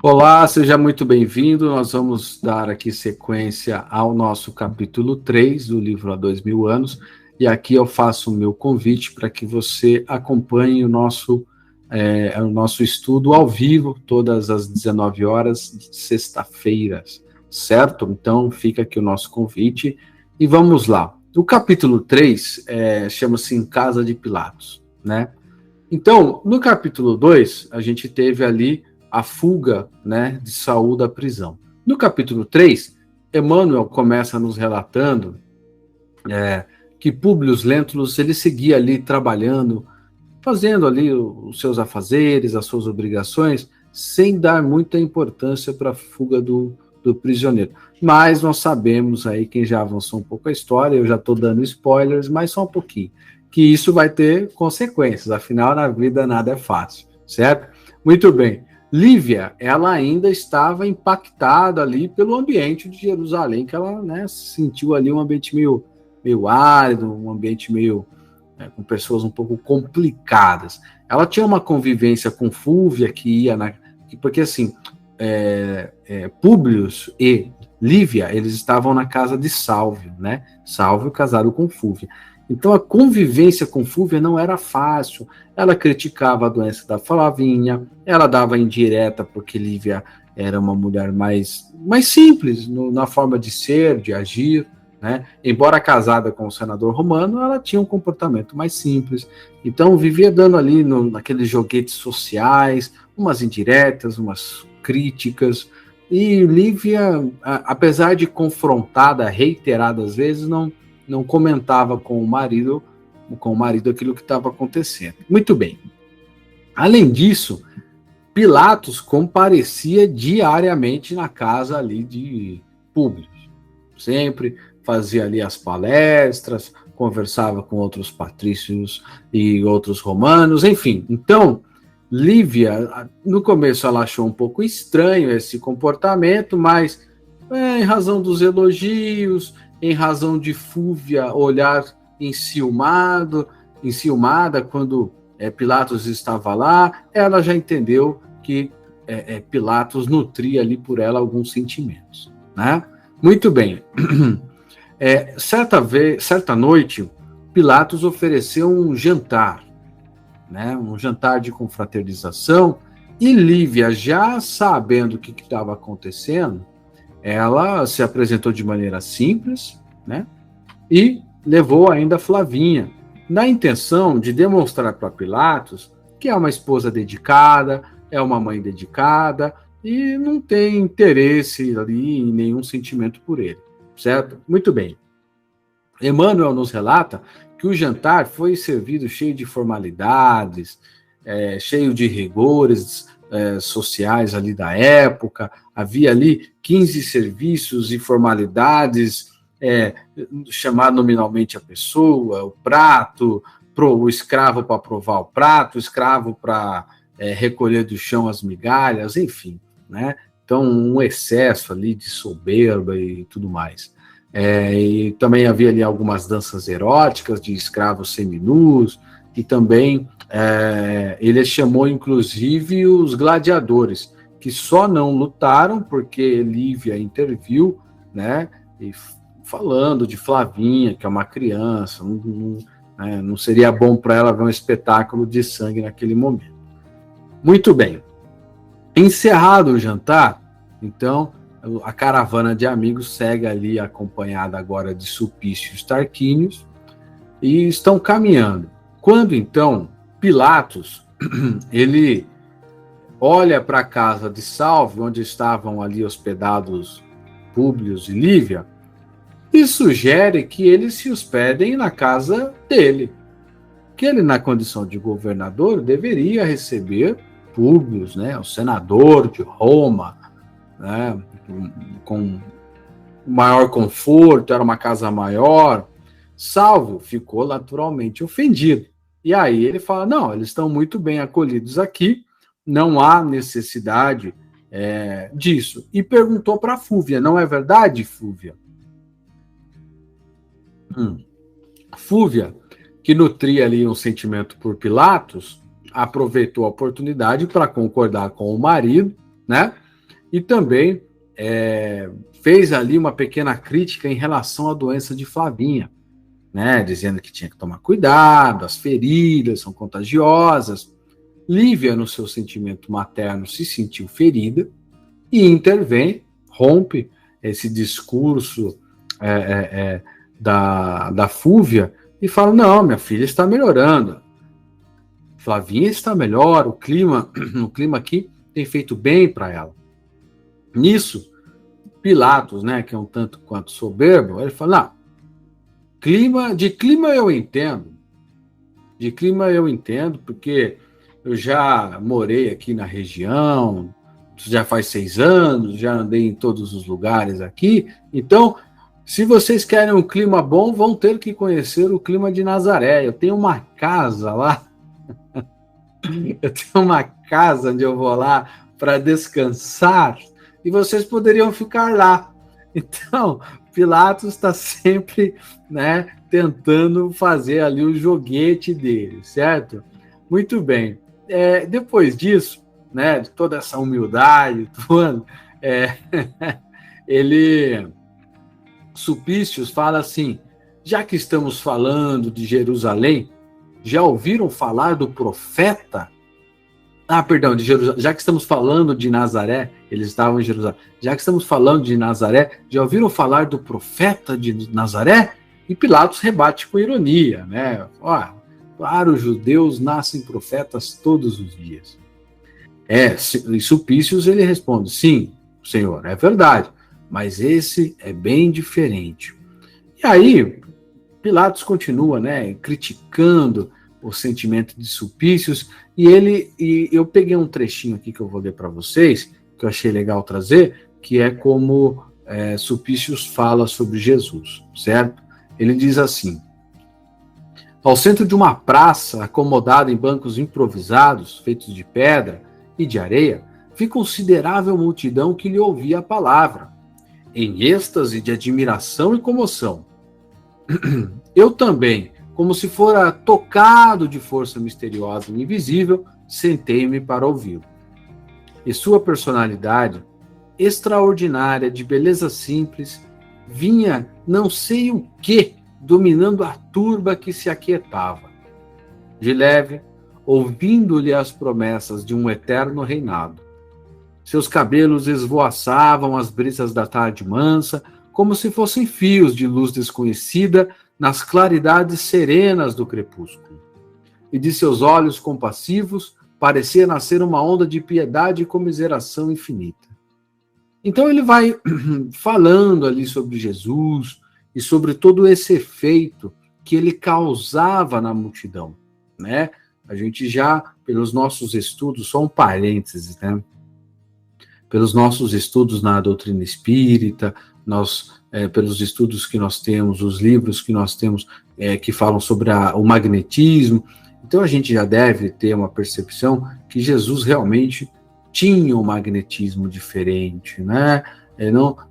Olá, seja muito bem-vindo. Nós vamos dar aqui sequência ao nosso capítulo 3 do livro Há 2000 Anos, e aqui eu faço o meu convite para que você acompanhe o nosso estudo ao vivo, todas as 19 horas de sexta-feiras, certo? Então, fica aqui o nosso convite e vamos lá. O capítulo 3 chama-se Em Casa de Pilatos, né? Então, no capítulo 2, a gente teve ali a fuga, né, de Saul da prisão. No capítulo 3, Emmanuel começa nos relatando que Públio Lentulus ele seguia ali trabalhando, fazendo ali os seus afazeres, as suas obrigações, sem dar muita importância para a fuga do prisioneiro. Mas nós sabemos aí, quem já avançou um pouco a história, eu já estou dando spoilers, mas só um pouquinho, que isso vai ter consequências, afinal na vida nada é fácil, certo? Muito bem. Lívia, ela ainda estava impactada ali pelo ambiente de Jerusalém, que ela, né, sentiu ali um ambiente meio árido, um ambiente meio com pessoas um pouco complicadas. Ela tinha uma convivência com Fúvia, porque assim, Públio e Lívia, eles estavam na casa de Sálvio, né? Sálvio casado com Fúvia. Então a convivência com Fúvia não era fácil. Ela criticava a doença da Flavinha, ela dava indireta porque Lívia era uma mulher mais simples na forma de ser, de agir, né? Embora casada com o senador romano, ela tinha um comportamento mais simples. Então vivia dando ali naqueles joguetes sociais, umas indiretas, umas críticas. E Lívia, apesar de confrontada reiteradas vezes, não comentava com o marido aquilo que estava acontecendo. Muito bem. Além disso, Pilatos comparecia diariamente na casa ali de Públio. Sempre fazia ali as palestras, conversava com outros patrícios e outros romanos, enfim. Então, Lívia, no começo ela achou um pouco estranho esse comportamento, mas em razão dos elogios, em razão de Fúvia olhar enciumada quando Pilatos estava lá, ela já entendeu que Pilatos nutria ali por ela alguns sentimentos, né? Muito bem. Certa noite, Pilatos ofereceu um jantar, né? Um jantar de confraternização, e Lívia, já sabendo o que estava acontecendo, ela se apresentou de maneira simples, né? E levou ainda Flavinha, na intenção de demonstrar para Pilatos que é uma esposa dedicada, é uma mãe dedicada e não tem interesse ali em nenhum sentimento por ele, certo? Muito bem. Emmanuel nos relata que o jantar foi servido cheio de formalidades, cheio de rigores sociais ali da época. Havia ali 15 serviços e formalidades, chamar nominalmente a pessoa, o prato, o escravo para provar o prato, o escravo para recolher do chão as migalhas, enfim, né? Então, um excesso ali de soberba e tudo mais. E também havia ali algumas danças eróticas de escravos seminus, e também ele chamou inclusive os gladiadores, que só não lutaram porque Lívia interviu, né, e falando de Flavinha, que é uma criança, não seria bom para ela ver um espetáculo de sangue naquele momento. Muito bem. Encerrado o jantar, então, a caravana de amigos segue ali, acompanhada agora de Sulpícios Tarquínios, e estão caminhando. Quando, então, Pilatos, ele olha para a casa de Salve, onde estavam ali hospedados Públio e Lívia, e sugere que eles se hospedem na casa dele, que ele, na condição de governador, deveria receber Públio, né, o senador de Roma, né, com maior conforto, era uma casa maior. Salvio ficou naturalmente ofendido. E aí ele fala, não, eles estão muito bem acolhidos aqui, não há necessidade disso. E perguntou para Fúvia, não é verdade, Fúvia? Fúvia, que nutria ali um sentimento por Pilatos, aproveitou a oportunidade para concordar com o marido, né? e também fez ali uma pequena crítica em relação à doença de Flavinha, né, dizendo que tinha que tomar cuidado, as feridas são contagiosas. Lívia, no seu sentimento materno, se sentiu ferida e intervém, rompe esse discurso da Fúvia e fala: não, minha filha está melhorando, Flavinha está melhor, o clima aqui tem feito bem para ela. Nisso, Pilatos, né, que é um tanto quanto soberbo, ele fala: não, de clima eu entendo, porque eu já morei aqui na região, já faz 6 anos, já andei em todos os lugares aqui, então, se vocês querem um clima bom, vão ter que conhecer o clima de Nazaré. Eu tenho uma casa lá, onde eu vou lá para descansar, e vocês poderiam ficar lá. Então, Pilatos está sempre, né, tentando fazer ali o joguete dele, certo? Muito bem. Depois disso, né, de toda essa humildade, Sulpícios fala assim: já que estamos falando de Jerusalém, já ouviram falar do profeta? Perdão, de Jerusalém. Já que estamos falando de Nazaré, eles estavam em Jerusalém. Já que estamos falando de Nazaré, já ouviram falar do profeta de Nazaré? E Pilatos rebate com ironia, né? Claro, os judeus nascem profetas todos os dias. E Sulpícios ele responde: sim, senhor, é verdade, mas esse é bem diferente. E aí, Pilatos continua, né, criticando o sentimento de Sulpícios, e eu peguei um trechinho aqui que eu vou ler para vocês, que eu achei legal trazer, que é como Sulpícios fala sobre Jesus, certo? Ele diz assim: ao centro de uma praça, acomodada em bancos improvisados, feitos de pedra e de areia, vi considerável multidão que lhe ouvia a palavra, em êxtase de admiração e comoção. Eu também, como se fora tocado de força misteriosa e invisível, sentei-me para ouvi-lo. E sua personalidade, extraordinária, de beleza simples, vinha não sei o que, dominando a turba que se aquietava. De leve, ouvindo-lhe as promessas de um eterno reinado. Seus cabelos esvoaçavam as brisas da tarde mansa, como se fossem fios de luz desconhecida nas claridades serenas do crepúsculo. E de seus olhos compassivos parecia nascer uma onda de piedade e comiseração infinita. Então ele vai falando ali sobre Jesus e sobre todo esse efeito que ele causava na multidão, né? A gente já, pelos nossos estudos, só um parênteses, né? Pelos nossos estudos na doutrina espírita, pelos estudos que nós temos, os livros que nós temos que falam sobre o magnetismo, então a gente já deve ter uma percepção que Jesus realmente tinha um magnetismo diferente, né?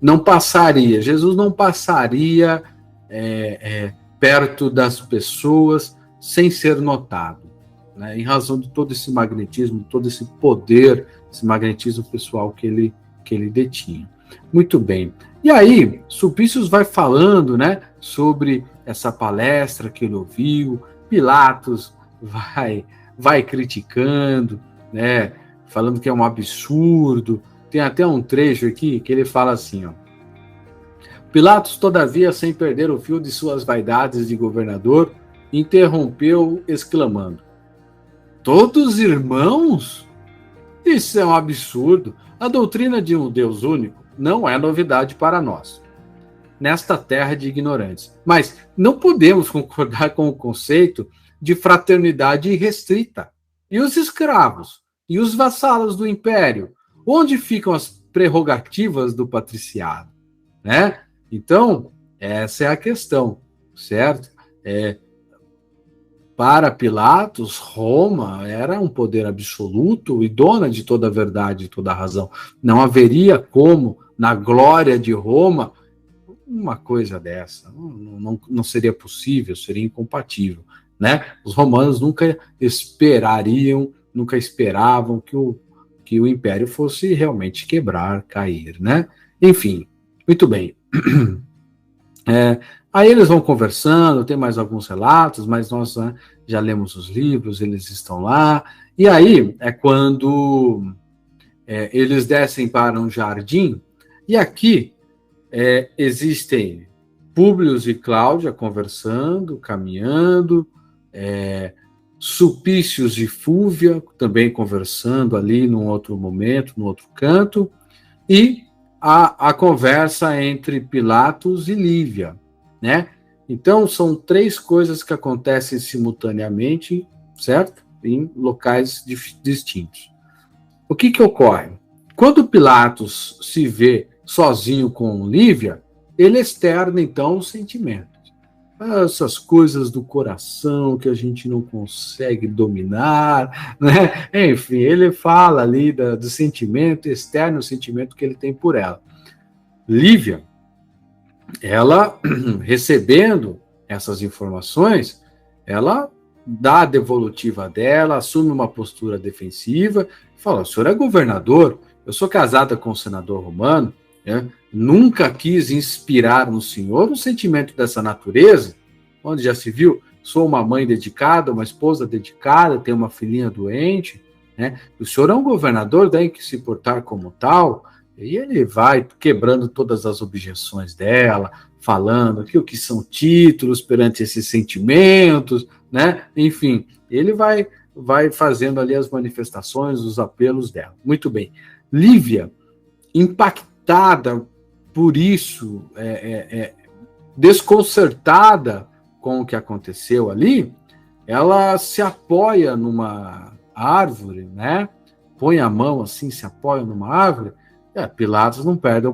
Não passaria, Jesus não passaria perto das pessoas sem ser notado, né? Em razão de todo esse magnetismo, todo esse poder, esse magnetismo pessoal que ele detinha. Muito bem. E aí, Sulpícios vai falando, né, sobre essa palestra que ele ouviu, Pilatos vai criticando, né, falando que é um absurdo. Tem até um trecho aqui que ele fala assim, ó: Pilatos, todavia, sem perder o fio de suas vaidades de governador, interrompeu, exclamando: todos irmãos? Isso é um absurdo. A doutrina de um Deus único não é novidade para nós, nesta terra de ignorantes. Mas não podemos concordar com o conceito de fraternidade irrestrita. E os escravos? E os vassalos do império? Onde ficam as prerrogativas do patriciado? Né? Então, essa é a questão, certo? Para Pilatos, Roma era um poder absoluto e dona de toda a verdade e toda a razão. Não haveria como, na glória de Roma, uma coisa dessa. Não seria possível, seria incompatível, né? Os romanos nunca esperavam que que o império fosse realmente quebrar, cair, né? Enfim, muito bem. Aí eles vão conversando, tem mais alguns relatos, mas nós, né, já lemos os livros, eles estão lá. E aí é quando eles descem para um jardim, e aqui existem Públio e Cláudia conversando, caminhando, Sulpício e Fúvia também conversando ali num outro momento, num outro canto, e a conversa entre Pilatos e Lívia, né? Então, são três coisas que acontecem simultaneamente, certo? Em locais distintos. O que ocorre? Quando Pilatos se vê sozinho com Lívia, ele externa, então, os sentimentos. Essas coisas do coração que a gente não consegue dominar, né? Enfim, ele fala ali do sentimento, externo o sentimento que ele tem por ela. Lívia, ela, recebendo essas informações, ela dá a devolutiva dela, assume uma postura defensiva, fala, o senhor é governador, eu sou casada com um senador romano, né? Nunca quis inspirar no senhor um sentimento dessa natureza, onde já se viu, sou uma mãe dedicada, uma esposa dedicada, tenho uma filhinha doente, né? O senhor é um governador, tem que se portar como tal, e ele vai quebrando todas as objeções dela, falando que o que são títulos perante esses sentimentos, né? Enfim, ele vai fazendo ali as manifestações, os apelos dela. Muito bem. Lívia, impactada por isso, desconcertada com o que aconteceu ali, ela se apoia numa árvore, né? Põe a mão assim, se apoia numa árvore. Pilatos não perde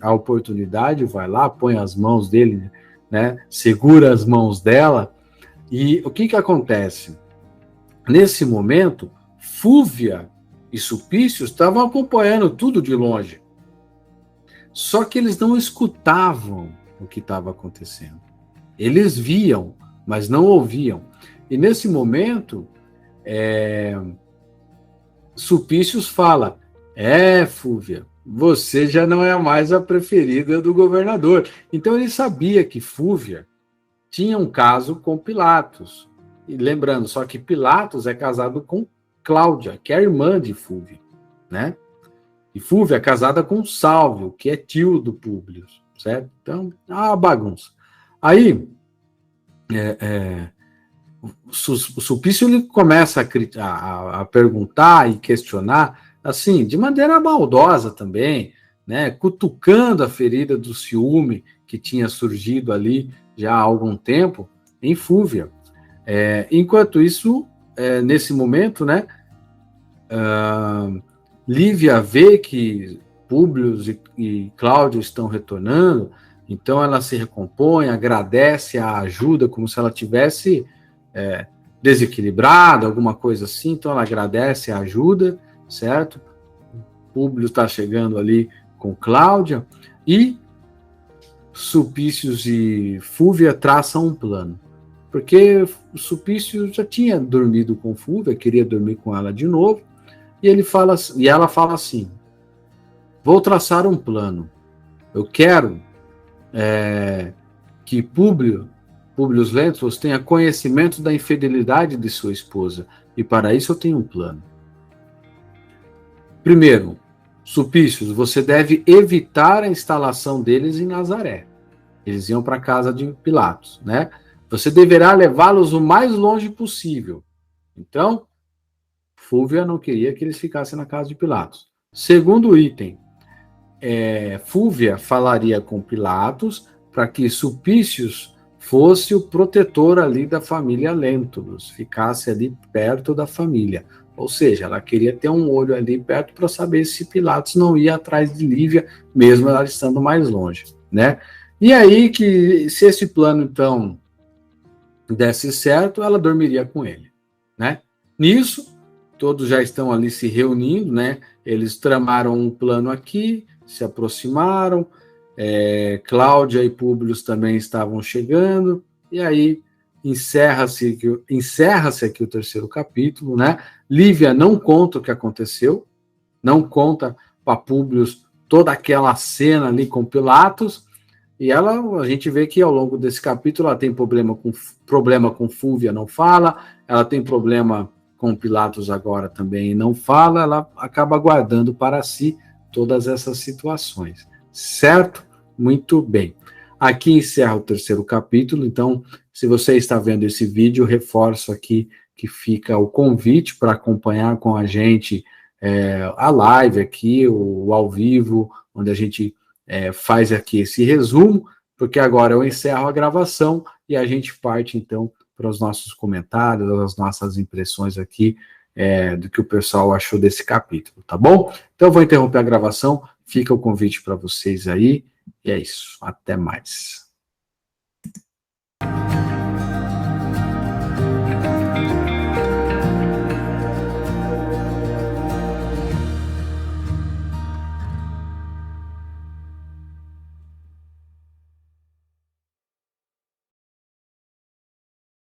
a oportunidade, vai lá, põe as mãos dele, né? Segura as mãos dela. E o que acontece? Nesse momento, Fúvia e Sulpício estavam acompanhando tudo de longe. Só que eles não escutavam o que estava acontecendo. Eles viam, mas não ouviam. E nesse momento, Sulpícios fala, Fúvia, você já não é mais a preferida do governador. Então ele sabia que Fúvia tinha um caso com Pilatos. E lembrando, só que Pilatos é casado com Cláudia, que é a irmã de Fúvia, né? E Fúvia é casada com Sálvio, que é tio do Públio, certo? Então, é uma bagunça. Aí, o Sulpício ele começa a perguntar e questionar, assim, de maneira maldosa também, né? Cutucando a ferida do ciúme que tinha surgido ali já há algum tempo em Fúvia. Enquanto isso, nesse momento, né? Lívia vê que Públio e Cláudio estão retornando, então ela se recompõe, agradece a ajuda, como se ela tivesse desequilibrada, alguma coisa assim, então ela agradece a ajuda, certo? Públio está chegando ali com Cláudia, e Sulpícios e Fúvia traçam um plano, porque o Sulpício já tinha dormido com Fúvia, queria dormir com ela de novo, e ela fala assim, vou traçar um plano, eu quero que Públio Lentulus tenha conhecimento da infidelidade de sua esposa, e para isso eu tenho um plano. Primeiro, Sulpícios, você deve evitar a instalação deles em Nazaré. Eles iam para a casa de Pilatos, né? Você deverá levá-los o mais longe possível. Então, Fúvia não queria que eles ficassem na casa de Pilatos. Segundo item, Fúvia falaria com Pilatos para que Sulpícios fosse o protetor ali da família Lentulus, ficasse ali perto da família. Ou seja, ela queria ter um olho ali perto para saber se Pilatos não ia atrás de Lívia, mesmo ela estando mais longe, né? E aí que, se esse plano, então, desse certo, ela dormiria com ele, né? Nisso, todos já estão ali se reunindo, né? Eles tramaram um plano aqui, se aproximaram, Cláudia e Públio também estavam chegando, e aí encerra-se aqui o terceiro capítulo, né? Lívia não conta o que aconteceu, não conta para Públio toda aquela cena ali com Pilatos, e a gente vê que ao longo desse capítulo ela tem problema com Fúvia, não fala, ela tem problema com Pilatos agora também e não fala, ela acaba guardando para si todas essas situações, certo? Muito bem. Aqui encerra o terceiro capítulo, então, se você está vendo esse vídeo, reforço aqui que fica o convite para acompanhar com a gente a live aqui, o ao vivo, onde a gente faz aqui esse resumo, porque agora eu encerro a gravação e a gente parte, então, para os nossos comentários, as nossas impressões aqui do que o pessoal achou desse capítulo, tá bom? Então, eu vou interromper a gravação, fica o convite para vocês aí, e é isso, até mais.